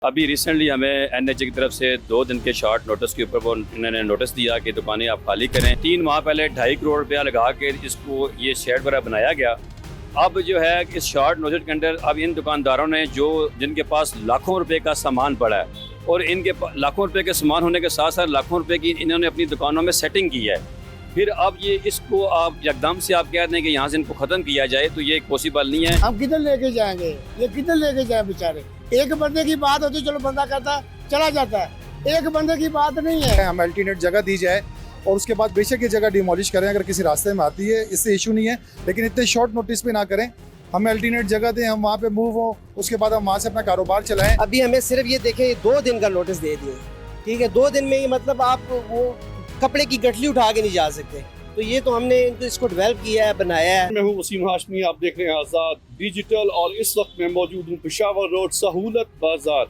अभी रिसेंटली हमें एनएचए की तरफ से 2 दिन के शॉर्ट नोटिस के ऊपर वो इन्होंने नोटिस दिया कि दुकानें आप खाली करें। 3 माह पहले 2.5 करोड़ रुपया लगा के इसको ये शेड वगैरह बनाया गया। अब जो है इस शॉर्ट नोटिस के अंदर अब इन दुकानदारों ने जिनके पास लाखों रुपए का सामान पड़ा है और इनके लाखों रुपए के सामान होने के साथ साथ लाखों रुपए की इन्होंने अपनी दुकानों में सेटिंग की है। फिर अब ये इसको आप एकदम से आप कह रहे हैं कि यहाँ से इनको ख़त्म किया जाए, तो ये पॉसिबल नहीं है। हम किधर लेके जाएंगे, ये किधर लेके जाए बेचारे। एक बंदे की बात होती चलो बंदा कहता चला जाता है, एक बंदे की बात नहीं है। हम अल्टरनेट जगह दी जाए और उसके बाद बेशक ये जगह डिमोलिश करें अगर किसी रास्ते में आती है, इससे इशू नहीं है, लेकिन इतने शॉर्ट नोटिस पे ना करें। हमें अल्टरनेट जगह दें, हम वहाँ पे मूव हो, उसके बाद हम वहाँ से अपना कारोबार चलाएं। अभी हमें सिर्फ ये देखें 2 दिन का नोटिस दे दिए, ठीक है। 2 दिन में ही मतलब आप वो कपड़े की गठली उठा के नहीं जा सकते। तो ये तो हमने इसको डेवलप किया है, बनाया है। मैं हूँ वसीम हाशमी, आप देख रहे हैं आज़ाद डिजिटल और इस वक्त मैं मौजूद हूँ पेशावर रोड सहूलत बाजार।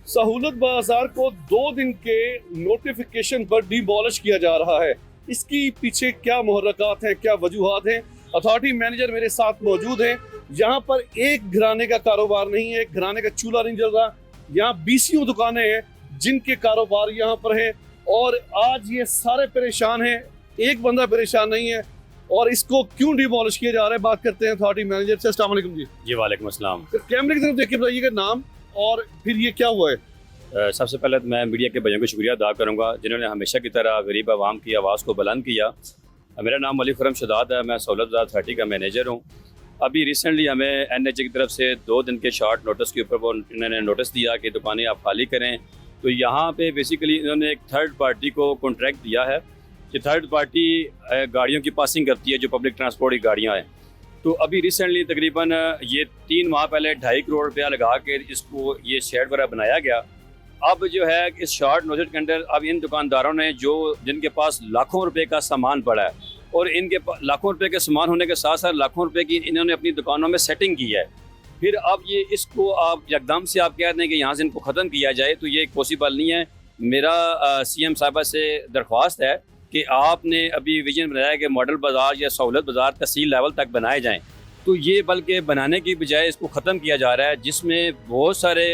सहूलत बाजार को 2 दिन के नोटिफिकेशन पर डिमोलिश किया जा रहा है। इसकी पीछे क्या मुहर्रकात हैं, क्या वजूहात हैं? अथॉरिटी मैनेजर मेरे साथ मौजूद हैं। यहाँ पर एक घराने का कारोबार नहीं है, एक घराने का चूल्हा नहीं जल रहा। यहाँ 20 दुकानें हैं जिनके कारोबार यहाँ पर है और आज ये सारे परेशान हैं, एक बंदा परेशान नहीं है। और इसको क्यों डिमोलिश किया जा रहा है, बात करते हैं अथॉरिटी मैनेजर से। अस्सलाम वालेकुम जी। जी वालेकुम अस्सलाम। कैमरे की तरफ देख के बताइएगा नाम और फिर ये क्या हुआ है। सबसे पहले तो मैं मीडिया के भाइयों को शुक्रिया अदा करूँगा जिन्होंने हमेशा की तरह गरीब आवाम की आवाज़ को बुलंद किया। मेरा नाम अली खुरम शदाद है, मैं सहूलत बाजार अथॉरिटी का मैनेजर हूँ। अभी रिसेंटली हमें एनएचए की तरफ से 2 दिन के शॉर्ट नोटिस के ऊपर वो इन्होंने नोटिस दिया कि दुकानें आप खाली करें। तो यहाँ पे बेसिकली इन्होंने एक थर्ड पार्टी को कॉन्ट्रैक्ट दिया है कि थर्ड पार्टी गाड़ियों की पासिंग करती है, जो पब्लिक ट्रांसपोर्ट की गाड़ियाँ हैं। तो अभी रिसेंटली तकरीबन ये 3 माह पहले 2.5 करोड़ रुपया लगा के इसको ये शेड वगैरह बनाया गया। अब जो है इस शॉर्ट नोटिस के अंदर अब इन दुकानदारों ने जिनके पास लाखों रुपए का सामान पड़ा है और इनके लाखों रुपए के सामान होने के साथ साथ लाखों रुपए की इन्होंने अपनी दुकानों में सेटिंग की है। फिर अब ये इसको आप एकदम से आप कह रहे हैं कि यहाँ से इनको ख़त्म किया जाए, तो ये पॉसिबल नहीं है। मेरा सीएम साहबा से दरख्वास्त है कि आपने अभी विजन बनाया कि मॉडल बाज़ार या सहूलत बाज़ार तहसील लेवल तक बनाए जाएं, तो ये बल्कि बनाने की बजाय इसको ख़त्म किया जा रहा है, जिसमें बहुत सारे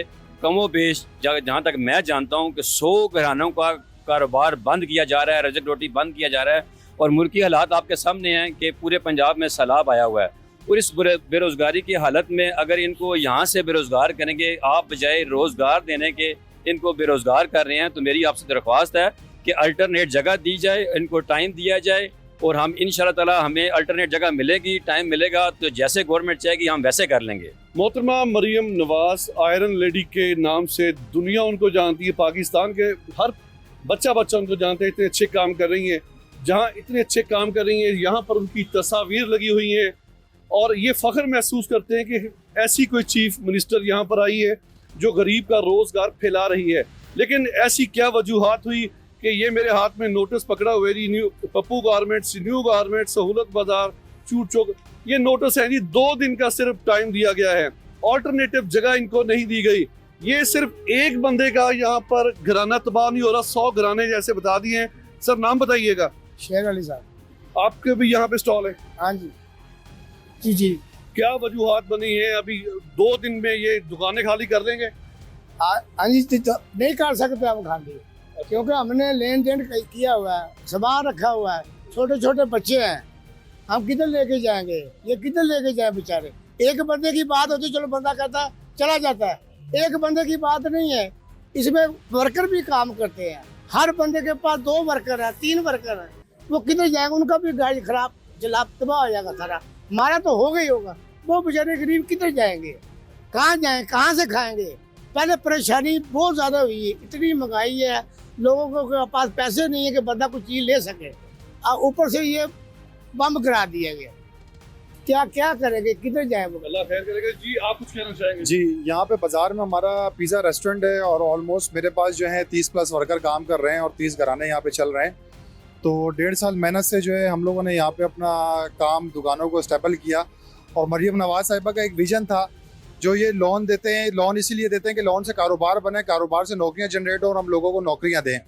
कमो बेश जहाँ तक मैं जानता हूँ कि 100 घरानों का कारोबार बंद किया जा रहा है, रज़क रोटी बंद किया जा रहा है। और मुल्की हालात आपके सामने हैं कि पूरे पंजाब में सैलाब आया हुआ है और इस बेरोज़गारी की हालत में अगर इनको यहाँ से बेरोज़गार करेंगे, आप बजाय रोज़गार देने के इनको बेरोज़गार कर रहे हैं, तो मेरी आपसे दरख्वास्त है कि अल्टरनेट जगह दी जाए, इनको टाइम दिया जाए और हम इंशाल्लाह ताला हमें अल्टरनेट जगह मिलेगी, टाइम मिलेगा तो जैसे गवर्नमेंट चाहेगी हम वैसे कर लेंगे। मोहतरमा मरियम नवाज आयरन लेडी के नाम से दुनिया उनको जानती है, पाकिस्तान के हर बच्चा उनको जानते हैं। इतने अच्छे काम कर रही हैं, जहाँ इतने अच्छे काम कर रही हैं यहाँ पर उनकी तस्वीर लगी हुई हैं और ये फ़ख्र महसूस करते हैं कि ऐसी कोई चीफ मिनिस्टर यहाँ पर आई है जो गरीब का रोज़गार फैला रही है। लेकिन ऐसी क्या वजूहात हुई कि ये मेरे हाथ में नोटिस पकड़ा हुआ है जी, new Pappu garments, new garments, Sahulat Bazar, चूट चौक, ये नोटिस है जी। 2 दिन का सिर्फ टाइम दिया गया है, ऑल्टरनेटिव जगह इनको नहीं दी गई। ये सिर्फ एक बंदे का यहाँ पर घराना तबाह नहीं हो रहा, 100 घराने जैसे बता दिए हैं। सर नाम बताइएगा। शेर अली साहब। आपके भी यहाँ पे स्टॉल है? हाँ जी जी जी। क्या वजूहात बनी है? अभी 2 दिन में ये दुकानें खाली कर देंगे? हाँ जी, तो नहीं कर सकते हम खाली, क्योंकि हमने लेन देन किया हुआ है, सामान रखा हुआ है, छोटे छोटे बच्चे हैं, हम किधर लेके जाएंगे, ये किधर लेके जाए बेचारे। एक बंदे की बात होती चलो बंदा कहता चला जाता है, एक बंदे की बात नहीं है। इसमें वर्कर भी काम करते हैं, हर बंदे के पास 2 वर्कर है, 3 वर्कर है, वो किधर जाएगा? उनका भी गाड़ी खराब जलाब तबाह हो जाएगा सारा, हमारा तो होगा ही होगा। वो बेचारे गरीब किधर जाएंगे, कहाँ जाएं, कहाँ से खाएंगे? पहले परेशानी बहुत ज़्यादा हुई है, इतनी महंगाई है, लोगों के पास पैसे नहीं है कि बंदा कुछ चीज़ ले सके, और ऊपर से ये बम गिरा दिया गया। क्या क्या करेंगे, किधर जाए वो? अल्लाह खैर करेगा जी। आप कुछ कहना चाहेंगे? जी, यहाँ पे बाजार में हमारा पिज़्ज़ा रेस्टोरेंट है और ऑलमोस्ट मेरे पास जो है 30+ वर्कर काम कर रहे हैं और 30 घराने यहाँ पे चल रहे हैं। तो 1.5 साल मेहनत से जो है हम लोगों ने यहाँ पे अपना काम दुकानों को स्टेबल किया। और मरियम नवाज साहिबा का एक विजन था, जो ये लोन देते हैं, लोन इसीलिए देते हैं कि लोन से कारोबार बने, कारोबार से नौकरियाँ जनरेट हो और हम लोगों को नौकरियाँ दें।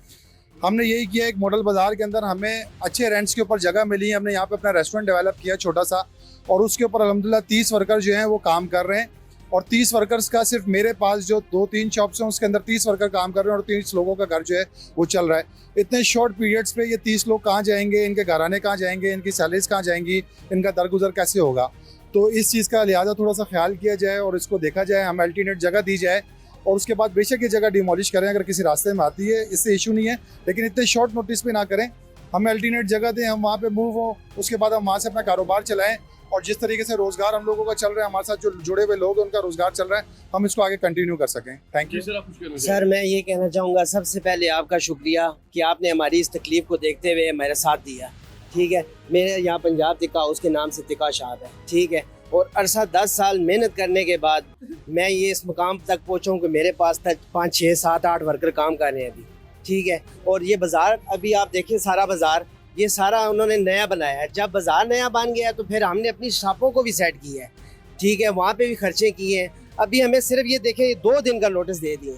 हमने यही किया। एक मॉडल बाज़ार के अंदर हमें अच्छे रेंट्स के ऊपर जगह मिली, हमने यहाँ पे अपना रेस्टोरेंट डेवलप किया छोटा सा, और उसके ऊपर अल्हम्दुलिल्लाह 30 वर्कर जो हैं वो काम कर रहे हैं। और 30 वर्कर्स का सिर्फ मेरे पास जो 2-3 शॉप्स हैं उसके अंदर 30 वर्कर काम कर रहे हैं और 30 लोगों का घर जो है वो चल रहा है। इतने शॉर्ट पीरियड्स पे ये 30 लोग कहाँ जाएंगे, इनके घराने कहाँ जाएंगे, इनकी सैलरीज कहाँ जाएंगी, इनका दरगुजर कैसे होगा। तो इस चीज़ का लिहाजा थोड़ा सा ख्याल किया जाए और इसको देखा जाए, हम अल्टरनेट जगह दी जाए और उसके बाद बेशक ये जगह डिमोलिश करें अगर किसी रास्ते में आती है, इससे इशू नहीं है, लेकिन इतने शॉर्ट नोटिस पे ना करें। हमें अल्टरनेट जगह दें, हम वहाँ पे मूव हो, उसके बाद हम वहाँ से अपना कारोबार चलाएं और जिस तरीके से रोज़गार हम लोगों का चल रहा है, हमारे साथ जो जुड़े हुए लोग हैं उनका रोज़गार चल रहा है, हम इसको आगे कंटिन्यू कर सकें। Thank you. जी सर, आप कुछ कहना सर मैं ये कहना चाहूँगा, सबसे पहले आपका शुक्रिया कि आपने हमारी इस तकलीफ़ को देखते हुए मेरा साथ दिया। ठीक है, मेरे यहाँ पंजाब तिक्का हाउस के नाम से तिक्का शॉप है। ठीक है, और अरसा 10 साल मेहनत करने के बाद मैं ये इस मुकाम तक पहुँचा हूँ कि मेरे पास तक 5, 6, 7, 8 वर्कर काम कर रहे हैं अभी। ठीक है, और ये बाज़ार अभी आप देखें, सारा बाज़ार ये सारा उन्होंने नया बनाया है। जब बाज़ार नया बन गया तो फिर हमने अपनी शॉपों को भी सेट किया है। ठीक है, वहाँ पे भी खर्चे किए हैं। अभी हमें सिर्फ ये देखें 2 दिन का नोटिस दे दिए।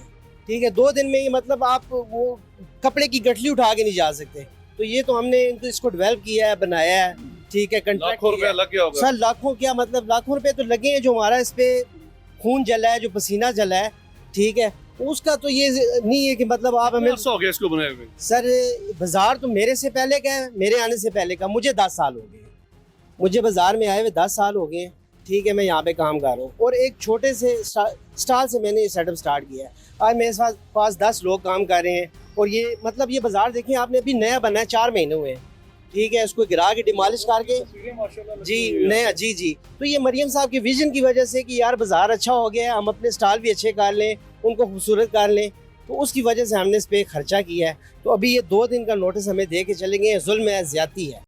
ठीक है, 2 दिन में ही मतलब आप वो कपड़े की गठली उठा के नहीं जा सकते। तो ये तो हमने इनको इसको डेवलप किया है, बनाया है। ठीक है, कंट्रैक्ट लाखों रुपया लग गया होगा सर, लाखों क्या मतलब लाखों रुपए तो लगे हैं। जो हमारा इस पे खून जला है, जो पसीना जला है, ठीक है, उसका तो ये नहीं है कि मतलब आप हमें। हो गया इसको बनाए हुए? सर बाजार तो मेरे से पहले का है, मेरे आने से पहले का। मुझे 10 साल हो गए, मुझे बाजार में आए हुए 10 साल हो गए। ठीक है, मैं यहाँ पे काम कर रहा हूँ और एक छोटे से स्टॉल से मैंने ये सेटअप स्टार्ट किया है। आज मेरे पास 10 लोग काम कर रहे हैं और ये मतलब ये बाजार देखें आपने, अभी नया बना है, 4 महीने हुए हैं। ठीक है, उसको गिरा के डिमोलिश करके जी नया जी। तो ये मरियम साहब के विजन की वजह से कि यार बाजार अच्छा हो गया है, हम अपने स्टॉल भी अच्छे कर लें, उनको खूबसूरत कर लें, तो उसकी वजह से हमने इस पे खर्चा किया है। तो अभी ये 2 दिन का नोटिस हमें दे के चलेंगे, जुल्म है, ज्यादती है।